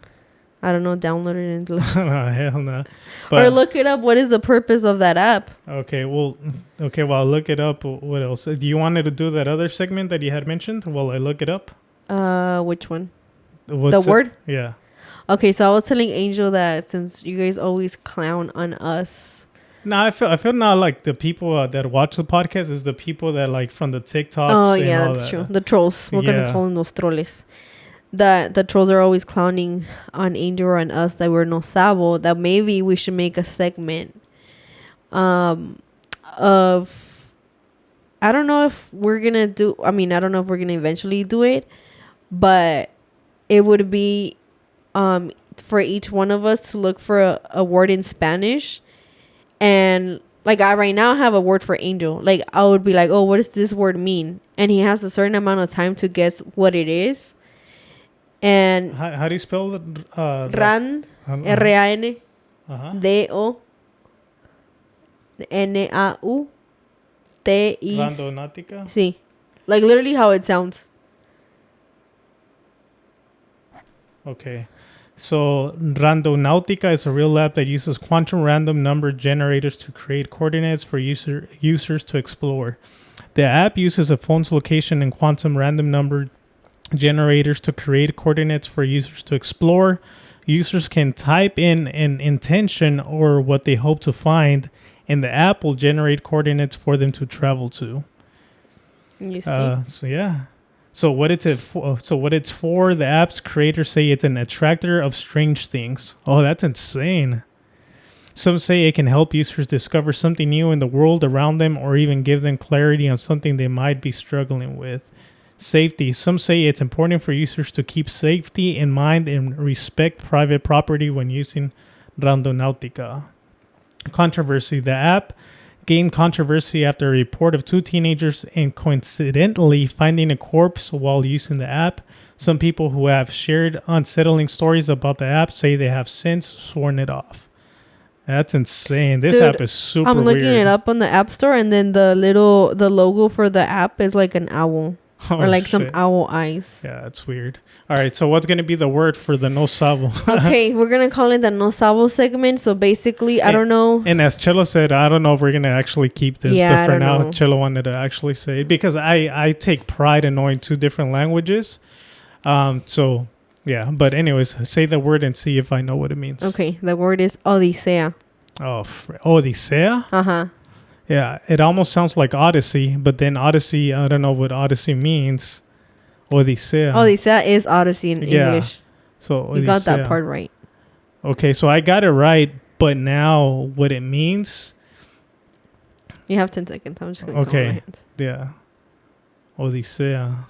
I don't know. Download it and look. Oh, hell no. Or look it up. What is the purpose of that app? Okay, well, I'll look it up. What else? Do you want to do that other segment that you had mentioned while I look it up? Which one? What's the word? Yeah. Okay, so I was telling Angel that since you guys always clown on us. No, I feel now like the people that watch the podcast is the people that, like, from the TikToks. Oh, and yeah, all that's that. true. The trolls. We're going to call them those troles. The trolls are always clowning on Angel and us that we're no sabo, that maybe we should make a segment of, I don't know if we're going to do, I mean, I don't know if we're going to eventually do it, but it would be for each one of us to look for a word in Spanish. And like I right now have a word for angel. Like I would be like, oh, what does this word mean? And he has a certain amount of time to guess what it is. And how do you spell it? Ran, R-A-N, D-O, N-A-U, T-I. Randonautica? Sí. Like literally how it sounds. Okay. So Randonautica is a real app that uses quantum random number generators to create coordinates for users to explore. The app uses a phone's location and quantum random number generators to create coordinates for users to explore. Users can type in an intention or what they hope to find, and the app will generate coordinates for them to travel to. You see? So yeah. So what it's for, the app's creators say it's an attractor of strange things. Oh, that's insane. Some say it can help users discover something new in the world around them or even give them clarity on something they might be struggling with. Safety. Some say it's important for users to keep safety in mind and respect private property when using Randonautica. Controversy. The app gained controversy after a report of two teenagers and coincidentally finding a corpse while using the app. Some people who have shared unsettling stories about the app say they have since sworn it off. That's insane. This app is super weird. I'm looking it up on the App Store, and then the logo for the app is like an owl. Or like some owl eyes. Yeah, that's weird. All right, so what's going to be the word for the no sabo? Okay, we're going to call it the no sabo segment. So basically, I don't know. And as Chelo said, I don't know if we're going to actually keep this. Yeah, but for now, Chelo wanted to actually say it because I take pride in knowing two different languages. So, yeah. But anyways, say the word and see if I know what it means. Okay, the word is Odisea. Oh, Odisea? Uh-huh. Yeah, it almost sounds like Odyssey, but then Odyssey, I don't know what Odyssey means. Odisea. Odisea is Odyssey in English. So Odisea. You got that part right. Okay, so I got it right, but now what it means. You have 10 seconds. I'm just going to Okay. my hands. Yeah. Odisea.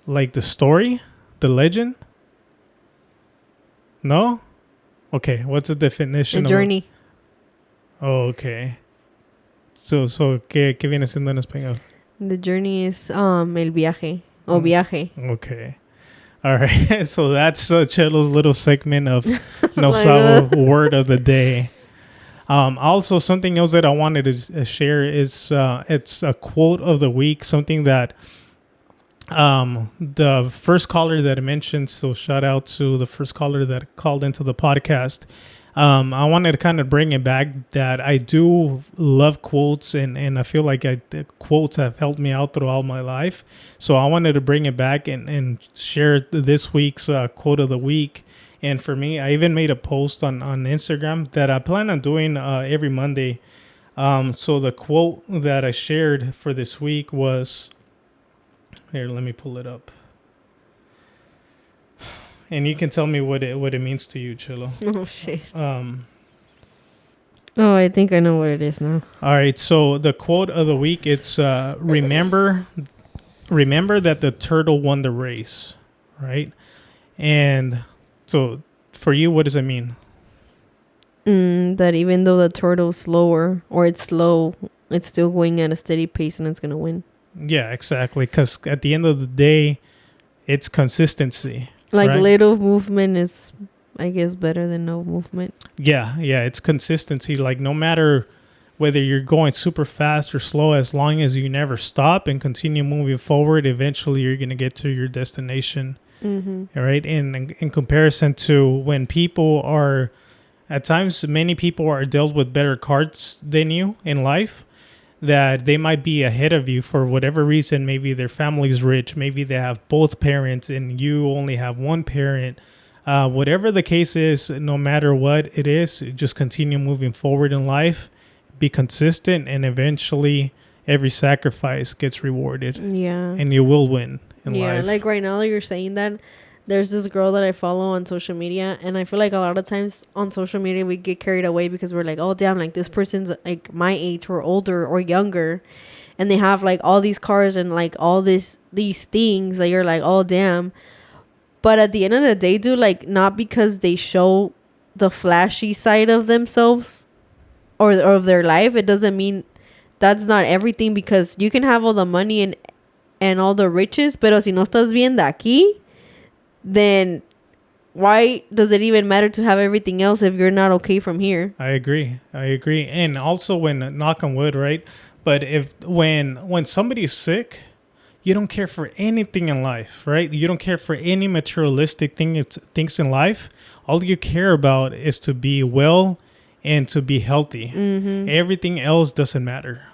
Like the story? The legend? No? Okay, what's the definition? The journey. Oh, okay. So ¿qué viene siendo en español? The journey is el viaje. O viaje. Okay. All right. So that's Chelo's little segment of No Sabo word of the day. Also, something else that I wanted to share is it's a quote of the week, something that the first caller that I mentioned, so shout out to the first caller that called into the podcast. I wanted to kind of bring it back that I do love quotes and I feel like the quotes have helped me out throughout my life. So I wanted to bring it back and share this week's quote of the week. And for me, I even made a post on Instagram that I plan on doing every Monday. So the quote that I shared for this week was, here, let me pull it up. And you can tell me what it means to you, Chelo. Oh, shit. Oh, I think I know what it is now. All right. So the quote of the week, it's remember that the turtle won the race, right? And so for you, what does it mean? That even though the turtle's slower or it's slow, it's still going at a steady pace and it's going to win. Yeah, exactly. Because at the end of the day, it's consistency. Like right? little movement is, I guess, better than no movement. Yeah, it's consistency. Like no matter whether you're going super fast or slow, as long as you never stop and continue moving forward, eventually you're going to get to your destination. Mm-hmm. All right. And in comparison to when people are, at times, many people are dealt with better cards than you in life, that they might be ahead of you for whatever reason. Maybe their family's rich. Maybe they have both parents and you only have one parent. Whatever the case is, no matter what it is, just continue moving forward in life. Be consistent, and eventually every sacrifice gets rewarded. Yeah. And you will win in life. Yeah, like right now that you're saying that There's this girl that I follow on social media, and I feel like a lot of times on social media we get carried away because we're like, oh damn, like this person's like my age or older or younger, and they have like all these cars and like all these things that you're like, oh damn. But at the end of the day, dude, like not because they show the flashy side of themselves or of their life, it doesn't mean that's not everything, because you can have all the money and all the riches, pero si no estás bien de aquí, then why does it even matter to have everything else if you're not okay from here? I agree. And also, when, knock on wood, right? But when somebody's sick, you don't care for anything in life, right? You don't care for any materialistic things in life. All you care about is to be well and to be healthy. Mm-hmm. Everything else doesn't matter.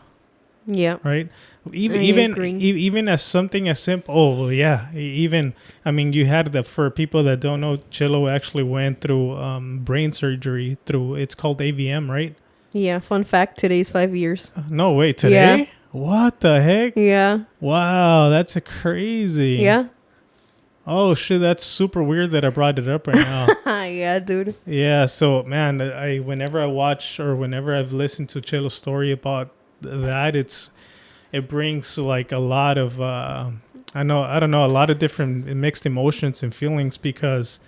Yeah. Right. agree. Even as something as simple. Oh yeah. Even, I mean, you had that, for people that don't know, Chelo actually went through brain surgery it's called AVM, right? Yeah. Fun fact, today's 5 years. No way. Today? Yeah. What the heck? Yeah. Wow, that's crazy. Yeah. Oh shit, that's super weird that I brought it up right now. Yeah, dude. Yeah, so man, whenever I watch or whenever I've listened to Chelo's story about that, it brings like a lot of I don't know, a lot of different mixed emotions and feelings, because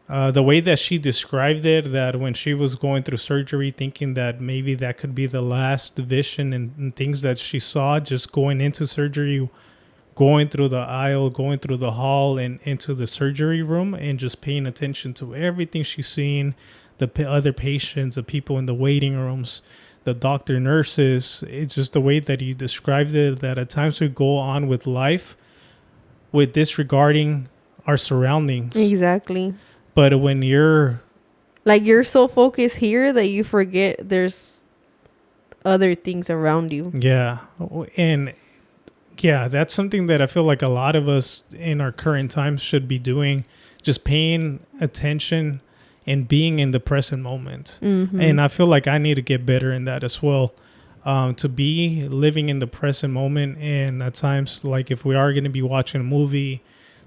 the way that she described it, that when she was going through surgery, thinking that maybe that could be the last vision and things that she saw just going into surgery, going through the aisle, going through the hall and into the surgery room, and just paying attention to everything she's seen, the other patients, the people in the waiting rooms, the doctor, nurses. It's just the way that you described it, that at times we go on with life with disregarding our surroundings. Exactly. But when you're so focused here that you forget there's other things around you. Yeah. And yeah, that's something that I feel like a lot of us in our current times should be doing, just paying attention and being in the present moment. Mm-hmm. And I feel like I need to get better in that as well, to be living in the present moment. And at times, like if we are going to be watching a movie,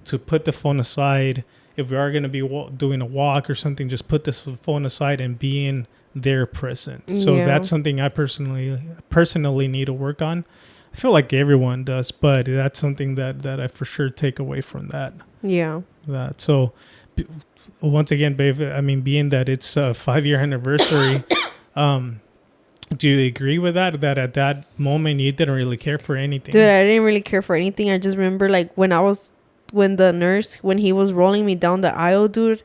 to put the phone aside. If we are going to be doing a walk or something, just put this phone aside and being there present. So that's something I personally need to work on. I feel like everyone does, but that's something that I for sure take away from that. Yeah. So once again, babe, I mean, being that it's a 5-year anniversary, do you agree with that? That at that moment you didn't really care for anything? Dude, I didn't really care for anything. I just remember like when the nurse, when he was rolling me down the aisle, dude,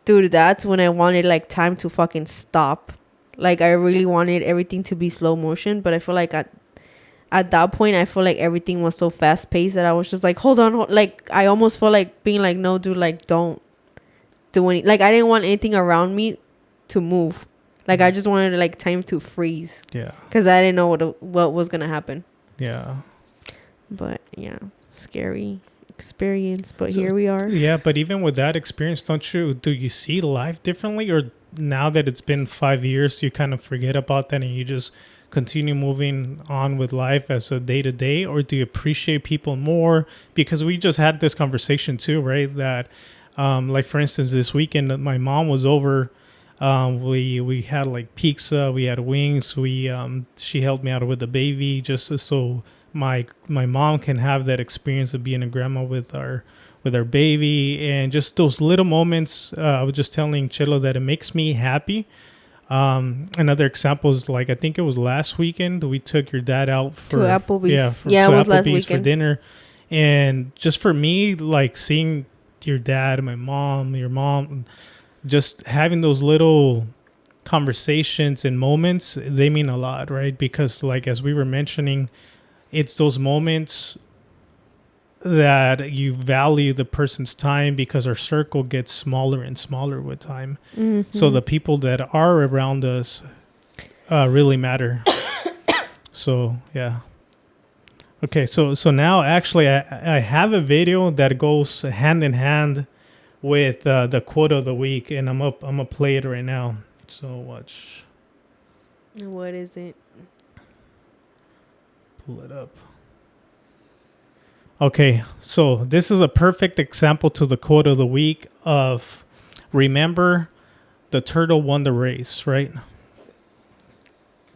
that's when I wanted like time to fucking stop. Like I really wanted everything to be slow motion, but I feel like at that point, I feel like everything was so fast paced that I was just like, hold on. Like, I almost felt like being like, no, dude, like, don't do anything. Like, I didn't want anything around me to move. Like, I just wanted like time to freeze. Yeah. Because I didn't know what was going to happen. Yeah. But, yeah, scary experience. But so, here we are. Yeah, but even with that experience, do you see life differently? Or now that it's been 5 years, you kind of forget about that and you just continue moving on with life as a day-to-day? Or do you appreciate people more? Because we just had this conversation too, right? That like for instance, this weekend my mom was over. We had like pizza, we had wings, she helped me out with the baby, just so my mom can have that experience of being a grandma with our baby. And just those little moments, I was just telling Chelo that it makes me happy. Another example is like, I think it was last weekend, we took your dad out for Applebee's. to it was Applebee's last weekend for dinner. And just for me, like seeing your dad, your mom, just having those little conversations and moments, they mean a lot, right? Because like, as we were mentioning, it's those moments that you value the person's time, because our circle gets smaller and smaller with time. Mm-hmm. So the people that are around us really matter. So, yeah. Okay, so now actually I have a video that goes hand in hand with the quote of the week, and I'm gonna play it right now. So watch. What is it? Pull it up. Okay, so this is a perfect example to the quote of the week of remember the turtle won the race, right?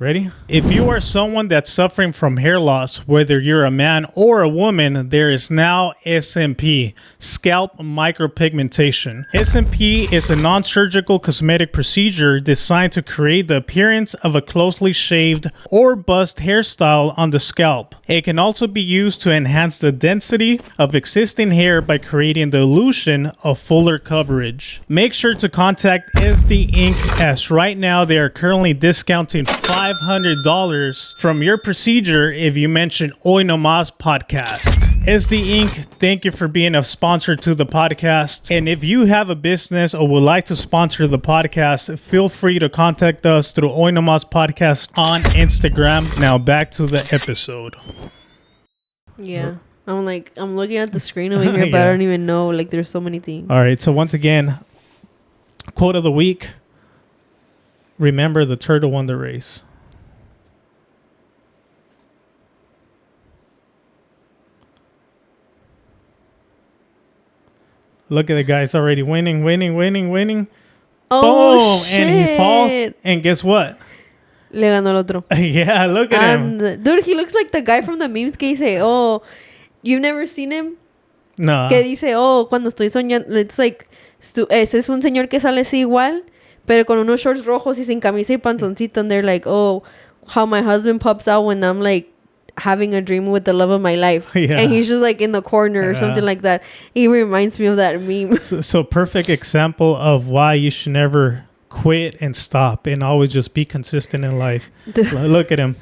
Ready? If you are someone that's suffering from hair loss, whether you're a man or a woman, there is now SMP, scalp micropigmentation. SMP is a non-surgical cosmetic procedure designed to create the appearance of a closely shaved or bust hairstyle on the scalp. It can also be used to enhance the density of existing hair by creating the illusion of fuller coverage. Make sure to contact SD Inc. as right now they are currently discounting $500 from your procedure if you mention Nomas podcast. SD Inc., thank you for being a sponsor to the podcast. And if you have a business or would like to sponsor the podcast, feel free to contact us through Nomas podcast on Instagram. Now back to the episode. Yeah. I'm looking at the screen over here, but Yeah. I don't even know. Like, there's so many things. All right. So once again, quote of the week. Remember the turtle won the race. Look at the guy. It's already winning. Oh, Boom. shit. And he falls. And guess what? Le ganó el otro. Yeah, look at him. And, dude, he looks like the guy from the memes que dice, oh, you've never seen him? No. Que dice, oh, cuando estoy soñando. It's like, ese es un señor que sale así igual, pero con unos shorts rojos y sin camisa y pantoncito. And they're like, oh, how my husband pops out when I'm like having a dream with the love of my life. Yeah. And he's just like in the corner or something like that. He reminds me of that meme. So perfect example of why you should never quit and stop and always just be consistent in life. Look at him.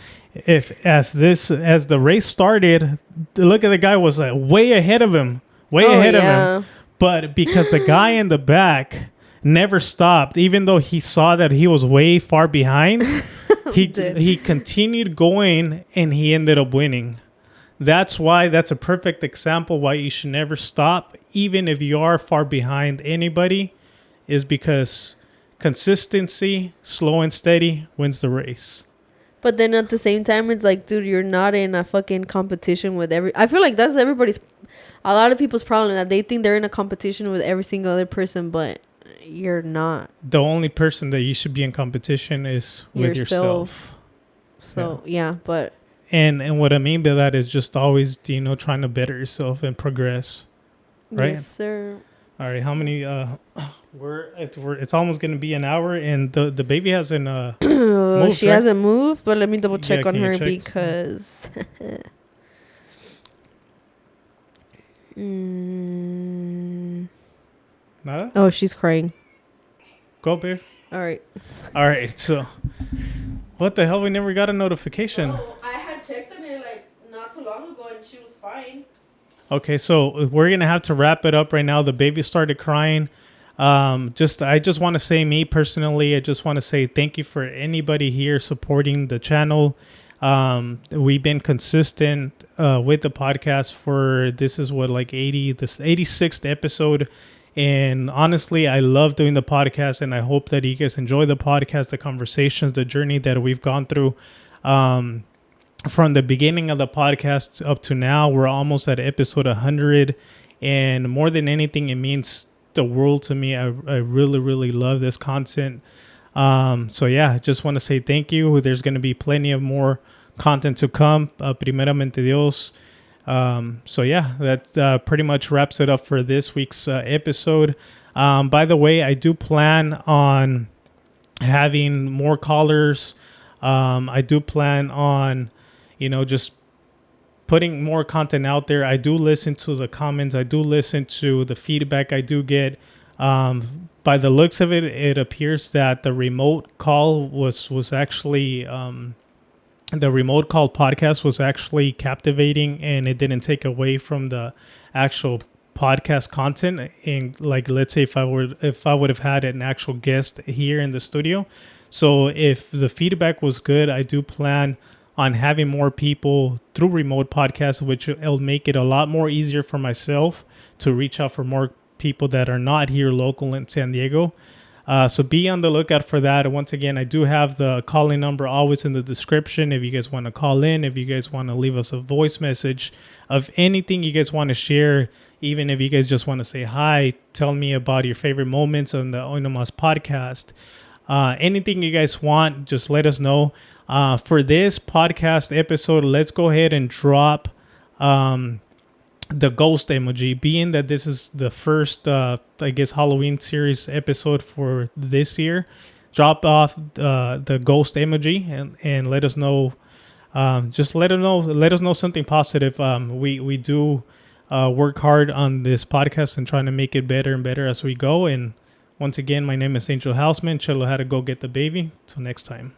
As the race started, look at the guy was way ahead of him. Ahead of him. But because the guy in the back never stopped, even though he saw that he was way far behind, he continued going and he ended up winning. That's a perfect example why you should never stop, even if you are far behind anybody, is because consistency, slow and steady, wins the race. But then at the same time, it's like, dude, you're not in a fucking competition with I feel like that's a lot of people's problem, that they think they're in a competition with every single other person, but you're not. The only person that you should be in competition is with yourself. So, yeah, but... And what I mean by that is just always, trying to better yourself and progress. Right? Yes, sir. All right, how many... it's almost going to be an hour, and the baby hasn't moved, she hasn't moved, but let me double check on her check? because... Nada? Oh, she's crying. Go, babe. All right. All right, so... What the hell? We never got a notification. Oh, I had checked on her like not too long ago and she was fine. Okay, so we're going to have to wrap it up right now. The baby started crying. I just want to say, me personally, I just want to say thank you for anybody here supporting the channel. We've been consistent with the podcast for, this is what, like 86th episode. And honestly, I love doing the podcast, and I hope that you guys enjoy the podcast, the conversations, the journey that we've gone through. From the beginning of the podcast up to now, we're almost at episode 100. And more than anything, it means the world to me. I really, really love this content. So yeah, I just want to say thank you. There's going to be plenty of more content to come. Primeramente Dios. So yeah, that pretty much wraps it up for this week's episode. By the way, I do plan on having more callers. I do plan on, just putting more content out there. I do listen to the comments. I do listen to the feedback I do get. By the looks of it, it appears that the remote call was actually... the remote call podcast was actually captivating, and it didn't take away from the actual podcast content. And like, let's say if I would have had an actual guest here in the studio. So if the feedback was good, I do plan on having more people through remote podcasts, which will make it a lot more easier for myself to reach out for more people that are not here local in San Diego. So be on the lookout for that. And once again, I do have the calling number always in the description. If you guys want to call in, if you guys want to leave us a voice message of anything you guys want to share, even if you guys just want to say hi, tell me about your favorite moments on the Nomas podcast. Anything you guys want, just let us know. For this podcast episode, let's go ahead and drop the ghost emoji, being that this is the first Halloween series episode for this year. Drop off the ghost emoji and let us know. Just let us know something positive. We do work hard on this podcast and trying to make it better and better as we go. And once again, my name is Angel Houseman. Chelo had to go get the baby. Till next time.